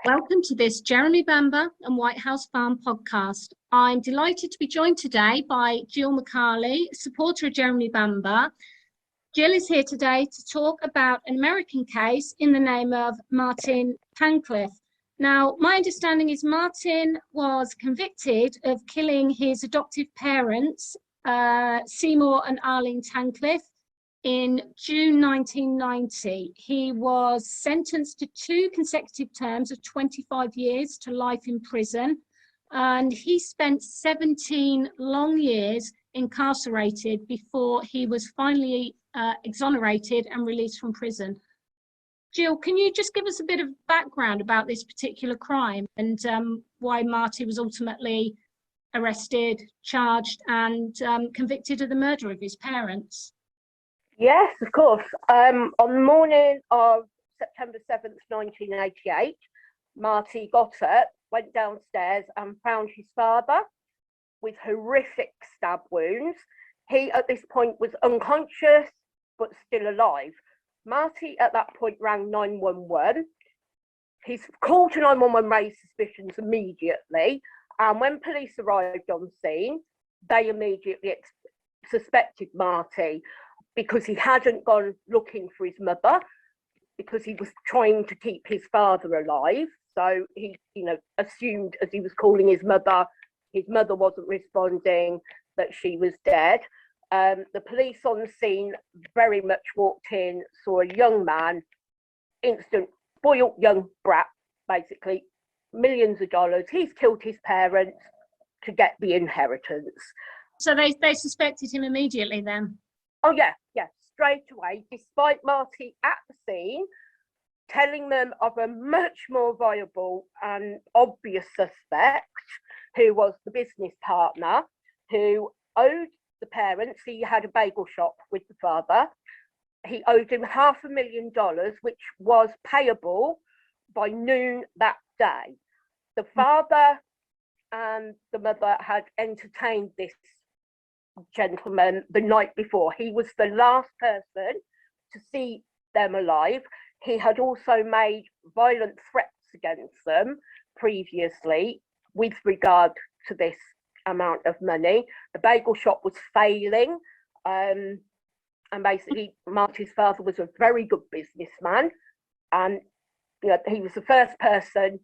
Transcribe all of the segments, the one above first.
Welcome to this Jeremy Bamber and White House Farm podcast. I'm delighted to be joined today by Jill McCarley, supporter of Jeremy Bamber. Jill is here today to talk about an American case in the name of Martin Tankleff. Now, my understanding is Martin was convicted of killing his adoptive parents, Seymour and Arlene Tankleff, in June 1990. He was sentenced to 2 consecutive terms of 25 years to life in prison, and he spent 17 long years incarcerated before he was finally exonerated and released from prison. Jill, can you just give us a bit of background about this particular crime and why Marty was ultimately arrested, charged, and convicted of the murder of his parents? Yes, of course. On the morning of September 7th, 1988, Marty got up, went downstairs and found his father with horrific stab wounds. He, at this point, was unconscious, but still alive. Marty, at that point, rang 911. His call to 911 raised suspicions immediately. And when police arrived on scene, they immediately suspected Marty, because he hadn't gone looking for his mother, because he was trying to keep his father alive. So he, assumed as he was calling his mother wasn't responding, that she was dead. The police on the scene very much walked in, saw a young man, instant spoiled young brat, basically, millions of dollars. He's killed his parents to get the inheritance. So they suspected him immediately then? Oh, yeah, straight away, despite Marty at the scene telling them of a much more viable and obvious suspect, who was the business partner, who owed the parents. He had a bagel shop with the father. He owed him $500,000, which was payable by noon that day. The father and the mother had entertained this gentleman the night before. He was the last person to see them alive. He had also made violent threats against them previously with regard to this amount of money. The bagel shop was failing, and basically Marty's father was a very good businessman, and he was the first person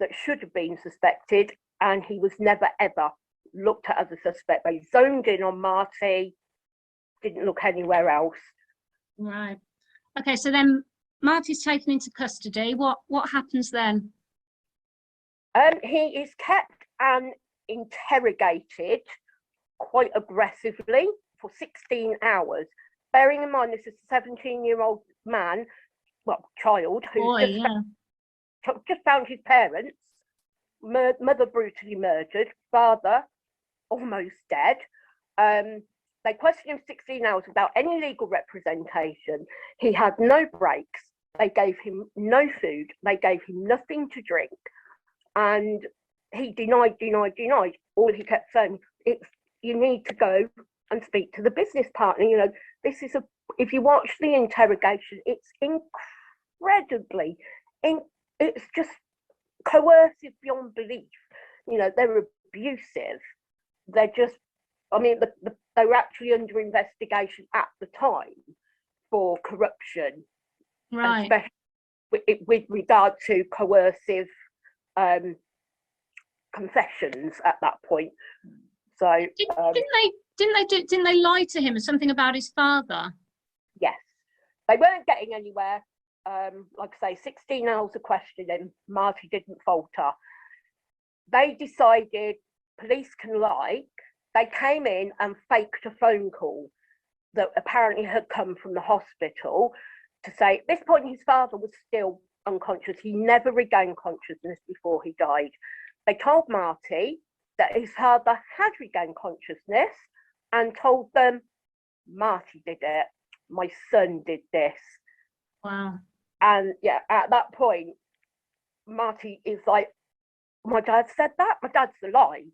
that should have been suspected, and he was never ever looked at as a suspect. They zoned in on Marty, didn't look anywhere else. Right. Okay, so then Marty's taken into custody. What happens then? He is kept and interrogated quite aggressively for 16 hours. Bearing in mind this is a 17-year-old man, child, who's just found his parents, mother brutally murdered, father almost dead. They questioned him 16 hours without any legal representation. He had no breaks. They gave him no food. They gave him nothing to drink. And he denied. All he kept saying, you need to go and speak to the business partner. If you watch the interrogation, it's incredibly, it's just coercive beyond belief. They're abusive. They're just, they were actually under investigation at the time for corruption, right? Especially with regard to coercive confessions at that point. So didn't they lie to him or something about his father? Yes, they weren't getting anywhere. Like I say, 16 hours of questioning, Marty didn't falter. They decided police can lie. They came in and faked a phone call that apparently had come from the hospital to say at this point his father was still unconscious. He never regained consciousness before he died. They told Marty that his father had regained consciousness and told them, Marty did it. My son did this. Wow. And yeah, at that point, Marty is like, my dad said that? My dad's alive,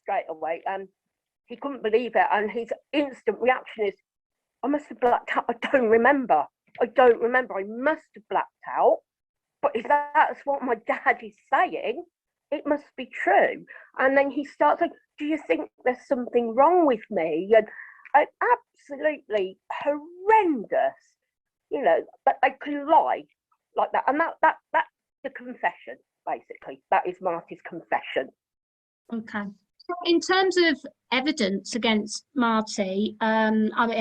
straight away. And he couldn't believe it. And his instant reaction is, I must have blacked out. I don't remember. I must have blacked out. but if that's what my dad is saying, it must be true. And then he starts like, do you think there's something wrong with me? And absolutely horrendous, you know, that they can lie like that. And that's the confession, basically. That is Marty's confession. Okay. In terms of evidence against Marty, I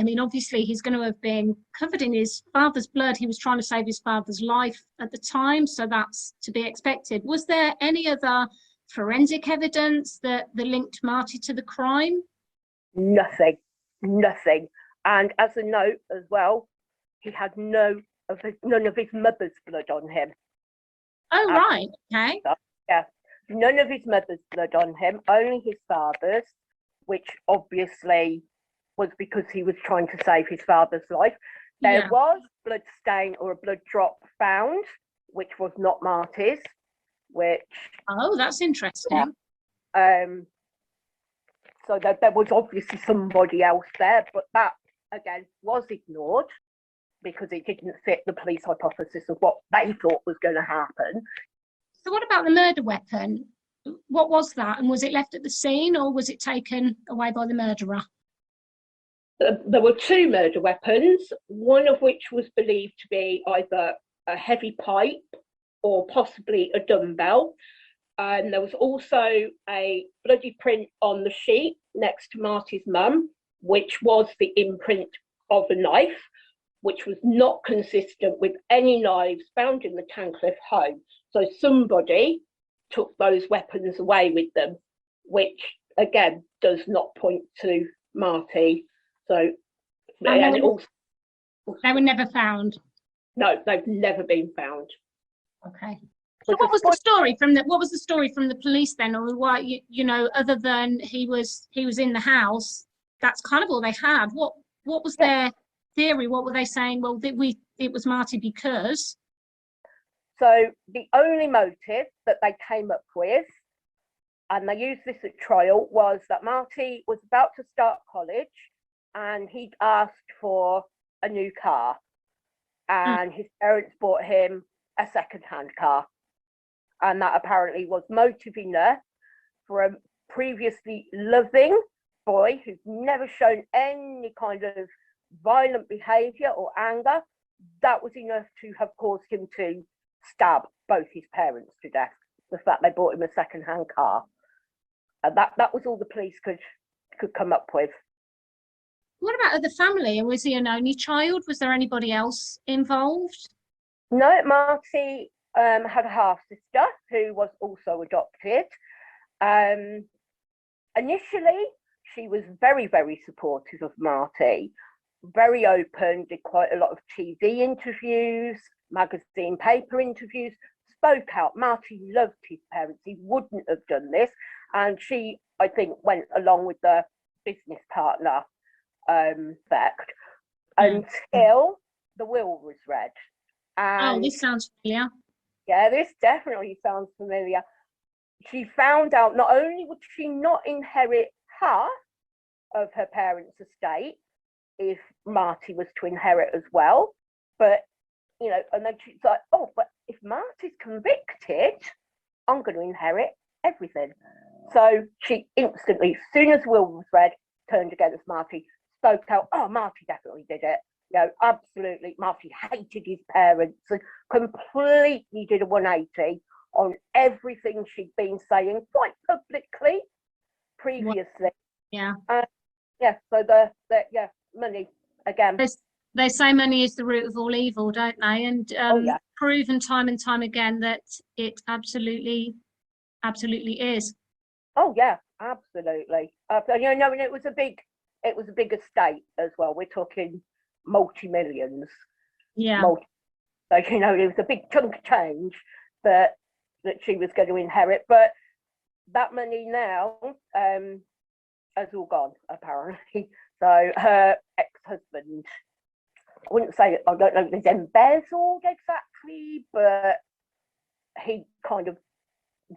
mean, obviously he's going to have been covered in his father's blood. He was trying to save his father's life at the time, so that's to be expected. Was there any other forensic evidence that linked Marty to the crime? Nothing. And as a note as well, he had none of his mother's blood on him. Oh, right. Okay. Yeah. None of his mother's blood on him, only his father's, which obviously was because he was trying to save his father's life. There was blood stain or a blood drop found, which was not Marty's, which... Oh, that's interesting. So there was obviously somebody else there, but that, again, was ignored because it didn't fit the police hypothesis of what they thought was going to happen. So what about the murder weapon? What was that? And was it left at the scene or was it taken away by the murderer? There were two murder weapons, one of which was believed to be either a heavy pipe or possibly a dumbbell. And there was also a bloody print on the sheet next to Marty's mum, which was the imprint of a knife, which was not consistent with any knives found in the Tankleff home. So somebody took those weapons away with them, which again does not point to Marty. So they were never found. No, they've never been found. Okay. So what was the story from the police then, or why, you know, other than he was in the house, that's kind of all they had. What was their theory? What were they saying? Well, it was Marty because. So the only motive that they came up with, and they used this at trial, was that Marty was about to start college and he'd asked for a new car, and his parents bought him a second-hand car. And that apparently was motive enough for a previously loving boy who's never shown any kind of violent behaviour or anger. That was enough to have caused him to stab both his parents to death. The fact they bought him a second-hand car. And that was all the police could come up with. What about other family? And was he an only child? Was there anybody else involved? No, Marty had a half-sister who was also adopted. Initially, she was very, very supportive of Marty, very open, did quite a lot of TV interviews, magazine paper interviews, spoke out. Marty loved his parents. He wouldn't have done this. And she, I think, went along with the business partner fact until the will was read. And this sounds familiar. Yeah, this definitely sounds familiar. She found out not only would she not inherit half of her parents' estate if Marty was to inherit as well, but, you know, and then she's like, oh, but if Marty's convicted, I'm going to inherit everything. So she instantly, as soon as the will was read, turned against Marty, spoke out, oh, Marty definitely did it. You know, absolutely, Marty hated his parents and completely did a 180 on everything she'd been saying quite publicly previously. Yeah. So the money again. They say money is the root of all evil, don't they? And proven time and time again that it absolutely is. Oh yeah, absolutely. You know, and it was a big estate as well. We're talking multi-millions. Yeah. So, you know, it was a big chunk of change that she was going to inherit. But that money now has all gone, apparently. So her ex-husband, I wouldn't say, I don't know if it's embezzled exactly, but he kind of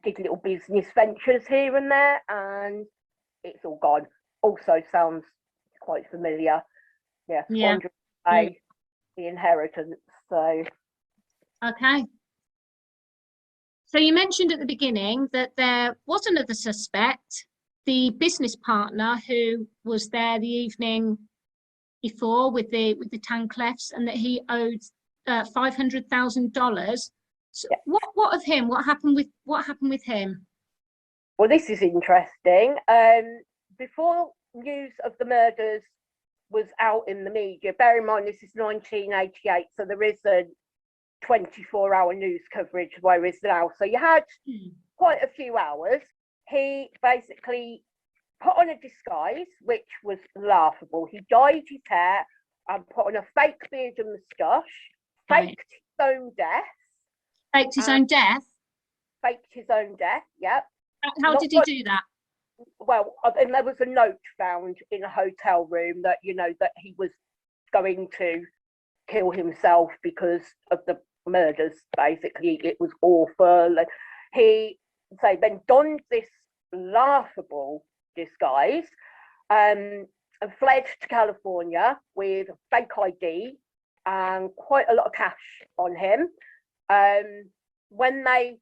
did little business ventures here and there, and it's all gone. Also sounds quite familiar. Yeah. The inheritance. So okay. So you mentioned at the beginning that there was another suspect, the business partner who was there the evening before with the Tankleffs, and that he owed $500,000. So Yeah. what of him? What happened with him? Well, this is interesting. Before news of the murders was out in the media, bear in mind this is 1988, so there isn't 24-hour news coverage where is now. So you had quite a few hours. He basically put on a disguise, which was laughable. He dyed his hair and put on a fake beard and moustache, faked his own death. Faked his own death? Faked his own death, yep. How did he do that? Well, and there was a note found in a hotel room that, you know, that he was going to kill himself because of the murders. Basically, it was awful. He then donned this laughable disguise and fled to California with a fake ID and quite a lot of cash on him. When they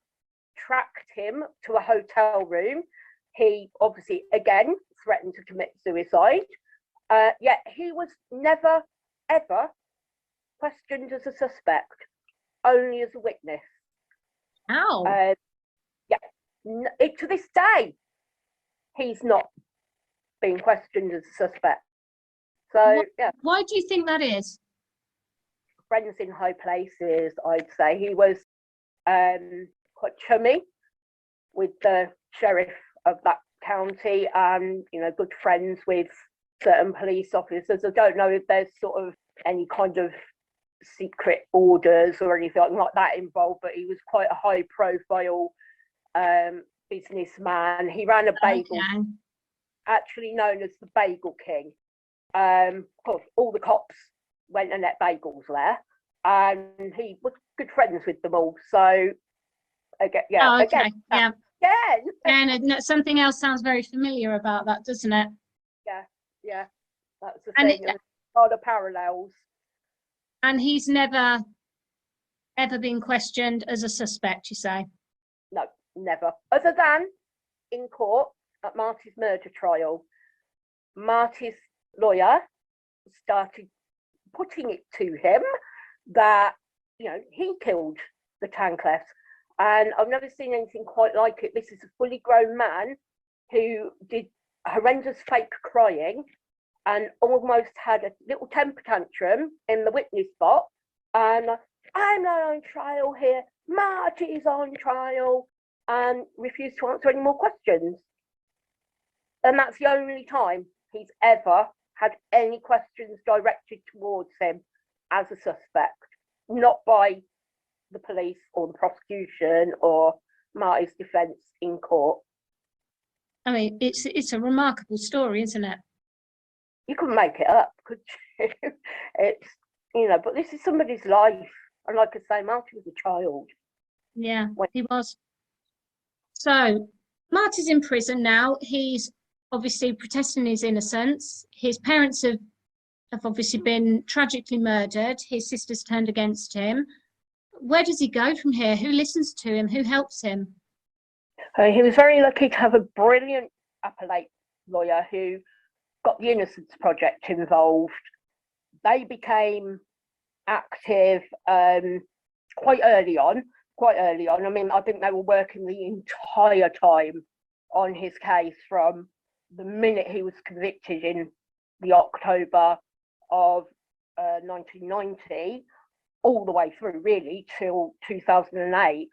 tracked him to a hotel room, he obviously again threatened to commit suicide. Yet he was never ever questioned as a suspect, only as a witness. How? To this day, he's not being questioned as a suspect. So yeah. Why do you think that is? Friends in high places, I'd say. He was quite chummy with the sheriff of that county, and you know, good friends with certain police officers. I don't know if there's sort of any kind of secret orders or anything like that involved, but he was quite a high profile businessman. He ran a bagel, actually known as the Bagel King. Of course, all the cops went and ate bagels there, and he was good friends with them all. So again, no, something else sounds very familiar about that, doesn't it? Yeah, that's the thing. There's a lot of parallels. And he's never ever been questioned as a suspect, you say? No, never. Other than in court at Marty's murder trial. Marty's lawyer started putting it to him that, you know, he killed the Tankleff. And I've never seen anything quite like it. This is a fully grown man who did horrendous fake crying and almost had a little temper tantrum in the witness box. And I'm not on trial here. Marty's on trial, and refused to answer any more questions. And that's the only time he's ever had any questions directed towards him as a suspect, not by the police or the prosecution or Marty's defence in court. I mean, it's a remarkable story, isn't it? You couldn't make it up, could you? It's, you know, but this is somebody's life. And like I say, Marty was a child. Yeah, he was. So Marty's in prison now. He's obviously protesting his innocence. His parents have obviously been tragically murdered. His sister's turned against him. Where does he go from here? Who listens to him? Who helps him? He was very lucky to have a brilliant appellate lawyer who got the Innocence Project involved. They became active quite early on. I mean, I think they were working the entire time on his case from the minute he was convicted in the October of 1990 all the way through really till 2008.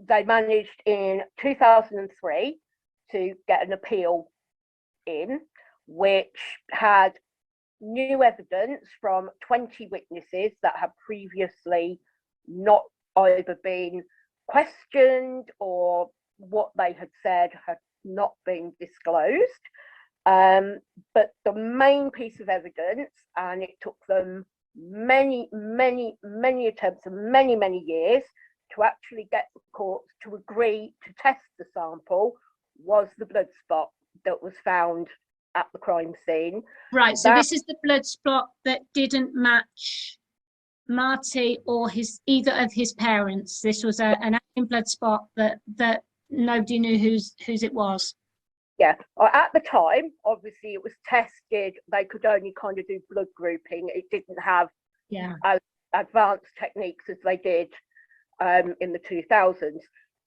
They managed in 2003 to get an appeal in, which had new evidence from 20 witnesses that had previously not either been questioned or what they had said had not been disclosed. But the main piece of evidence, and it took them many attempts and many years to actually get the courts to agree to test the sample, was the blood spot that was found at the crime scene. Right, so this is the blood spot that didn't match Marty or either of his parents. This was an acting blood spot that nobody knew whose it was. Yeah, at the time, obviously it was tested. They could only kind of do blood grouping. It didn't have as advanced techniques as they did in the 2000s.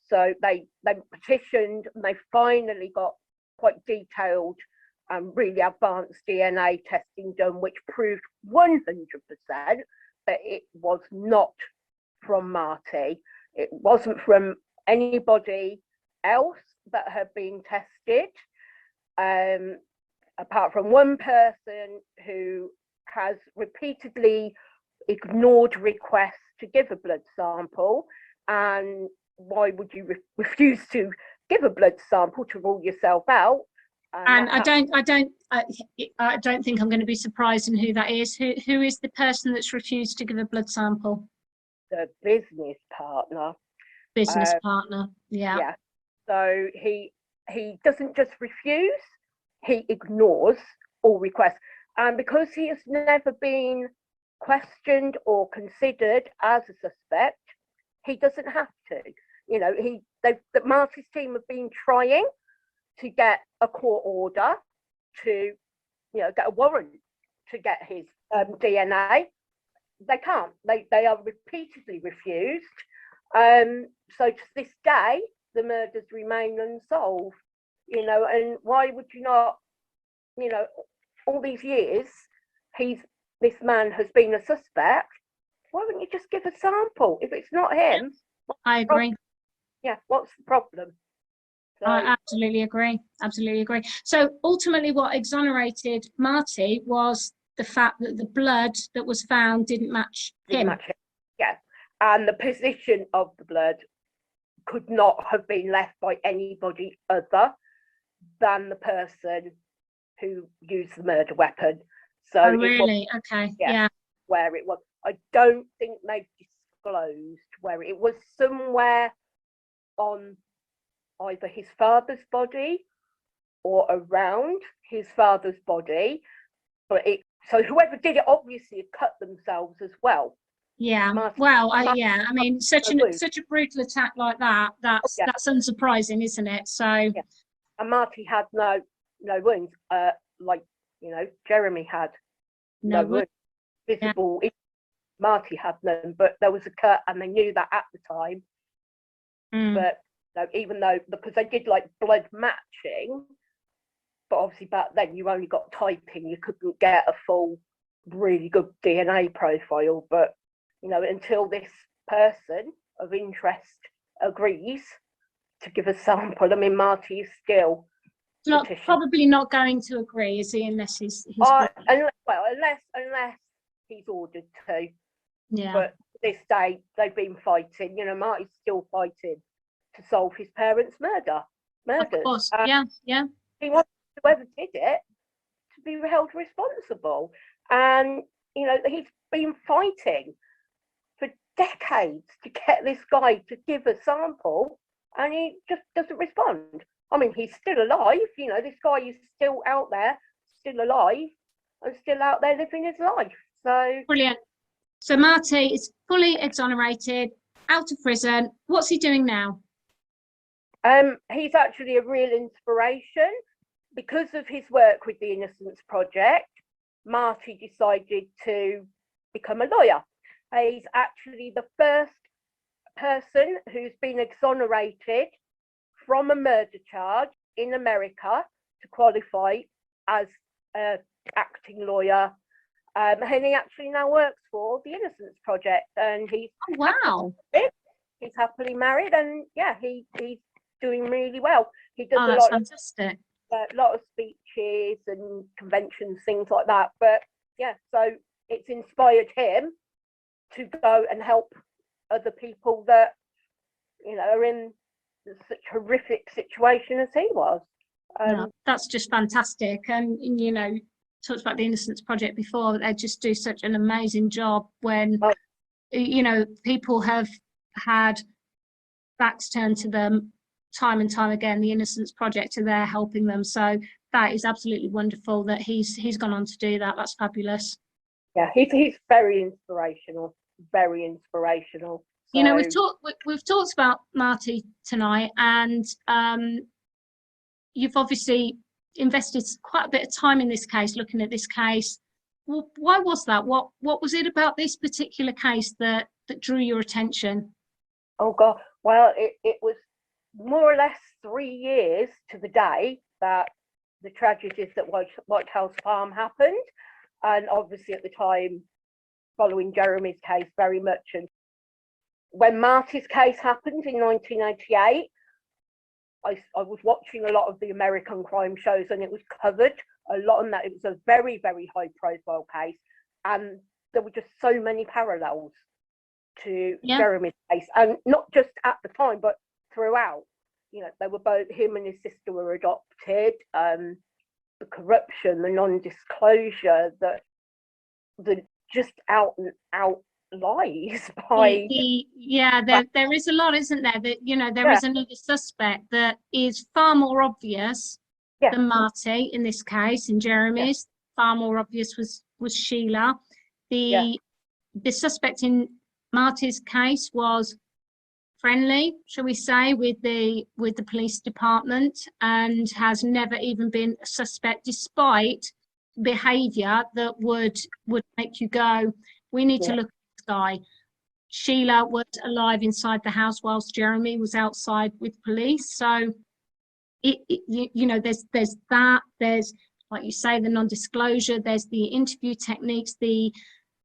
So they petitioned, and they finally got quite detailed and really advanced DNA testing done, which proved 100% that it was not from Marty. It wasn't from anybody else that had been tested, apart from one person who has repeatedly ignored requests to give a blood sample. And why would you refuse to give a blood sample to rule yourself out? And I don't think I'm going to be surprised in who that is. Who is the person that's refused to give a blood sample? The business partner. Business partner, yeah. Yeah. So he doesn't just refuse, he ignores all requests. And because he has never been questioned or considered as a suspect, he doesn't have to. You know, Marty's team have been trying to get a court order to, you know, get a warrant to get his DNA. They can't. They are repeatedly refused. So to this day, the murders remain unsolved. You know, and why would you not? You know, all these years, this man has been a suspect. Why wouldn't you just give a sample? If it's not him, I agree. Yeah, what's the problem? So, I absolutely agree. Absolutely agree. So ultimately, what exonerated Marty was the fact that the blood that was found didn't match him. Yeah, and the position of the blood could not have been left by anybody other than the person who used the murder weapon. So really? Okay. Yeah. Where it was. I don't think they've disclosed where it was. Somewhere on either his father's body or around his father's body. But so whoever did it obviously cut themselves as well. Yeah. I mean, such a brutal attack like that's unsurprising, isn't it? So and Marty had no wounds, like, you know, Jeremy had no wounds visible. Marty had none, but there was a cut, and they knew that at the time. But even though, because they did like blood matching, but obviously back then you only got typing, you couldn't get a full, really good DNA profile. But you know, until this person of interest agrees to give a sample, I mean, Marty is still probably not going to agree, is he? Unless he's unless he's ordered to. Yeah. But this day they've been fighting. You know, Marty's still fighting to solve his parents' murders. Of course. Yeah. He wants whoever did it to be held responsible. And you know, he's been fighting for decades to get this guy to give a sample, and he just doesn't respond. I mean, he's still alive. You know, this guy is still out there, still alive, and still out there living his life. So brilliant. So Marty is fully exonerated, out of prison. What's he doing now? He's actually a real inspiration. Because of his work with the Innocence Project, Marty decided to become a lawyer. He's actually the first person who's been exonerated from a murder charge in America to qualify as an acting lawyer. And he actually now works for the Innocence Project, and he's happily married, and he's doing really well. He does fantastic. A lot of speeches and conventions, things like that. But so it's inspired him to go and help other people that, you know, are in such a horrific situation as he was. That's just fantastic. And you know, talked about the Innocence Project before. They just do such an amazing job when you know, people have had backs turned to them time and time again. The Innocence Project are there helping them. So that is absolutely wonderful that he's gone on to do that. That's fabulous. Yeah, he's very inspirational. very inspirational. So, You know, we've talked about Marty tonight, and you've obviously invested quite a bit of time in this case, looking at this case. Well, why was that? What was it about this particular case that drew your attention? oh God, well, it was more or less 3 years to the day that the tragedies at White House Farm happened. And obviously at the time, following Jeremy's case very much. And when Marty's case happened in 1988, I was watching a lot of the American crime shows, and it was covered a lot on that. It was a very, very high profile case. And there were just so many parallels to Jeremy's case. And not just at the time, but throughout. You know, they were both, him and his sister were adopted. The corruption, the non-disclosure, the just out and out lies by there is a lot, isn't there? That, you know, there is another suspect that is far more obvious than Marty in this case. In Jeremy's, far more obvious was Sheila. The suspect in Marty's case was friendly, shall we say, with the police department, and has never even been a suspect, despite behaviour that would make you go, we need to look at this guy. Sheila was alive inside the house whilst Jeremy was outside with police. So you know, there's that, there's, like you say, the non-disclosure, there's the interview techniques, the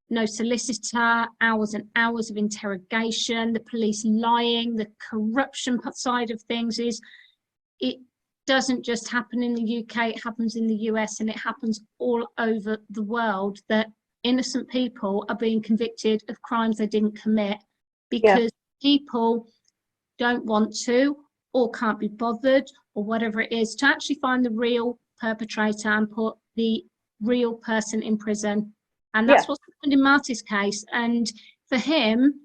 no solicitor, hours and hours of interrogation, the police lying, the corruption side of things. It doesn't just happen in the UK, it happens in the US, and it happens all over the world, that innocent people are being convicted of crimes they didn't commit because people don't want to, or can't be bothered, or whatever it is, to actually find the real perpetrator and put the real person in prison. And that's what's happened in Marty's case. And for him,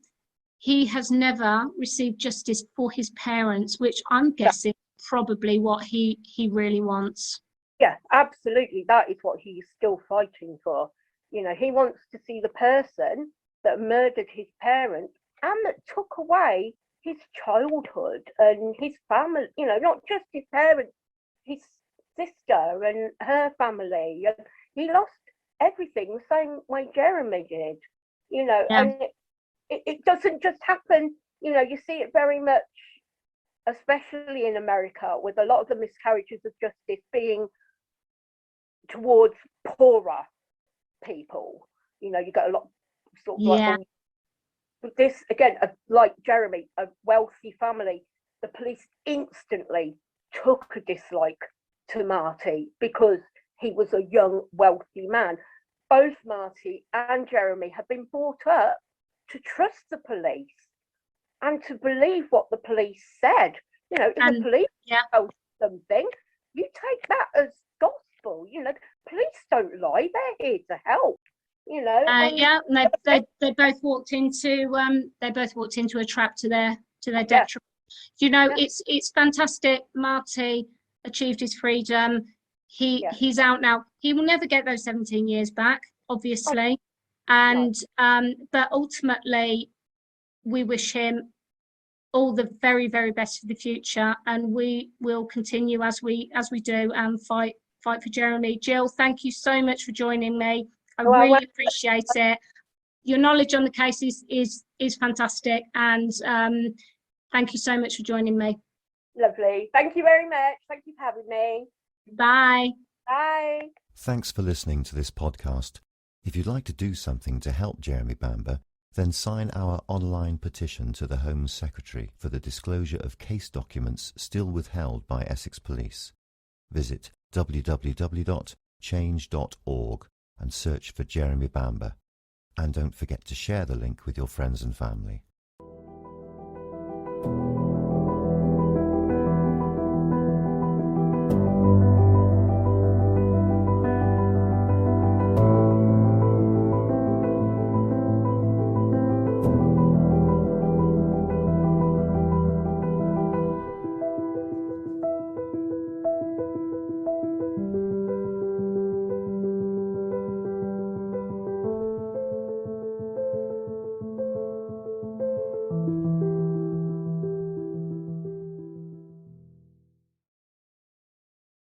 he has never received justice for his parents, which I'm guessing probably what he really wants. Yeah, absolutely. That is what he's still fighting for. You know, he wants to see the person that murdered his parents and that took away his childhood and his family, you know, not just his parents, his sister and her family. He lost everything the same way Jeremy did, you know, and it doesn't just happen. You know, you see it very much, especially in America, with a lot of the miscarriages of justice being towards poorer people. You know, you get a lot sort of like, with this again, like Jeremy, a wealthy family, the police instantly took a dislike to Marty because he was a young, wealthy man. Both Marty and Jeremy have been brought up to trust the police and to believe what the police said. You know, if the police tell something, you take that as gospel. You know, police don't lie; they're here to help. You know. And they both walked into a trap to their detriment. You know, it's fantastic. Marty achieved his freedom. He's out now. He will never get those 17 years back, obviously. And but ultimately, we wish him all the very, very best for the future, and we will continue as we do and fight for Jeremy. Jill, thank you so much for joining me. I really appreciate it. Your knowledge on the case is fantastic, and thank you so much for joining me. Lovely. Thank you very much. Thank you for having me. Bye. Bye. Thanks for listening to this podcast. If you'd like to do something to help Jeremy Bamber, then sign our online petition to the Home Secretary for the disclosure of case documents still withheld by Essex Police. Visit www.change.org and search for Jeremy Bamber. And don't forget to share the link with your friends and family.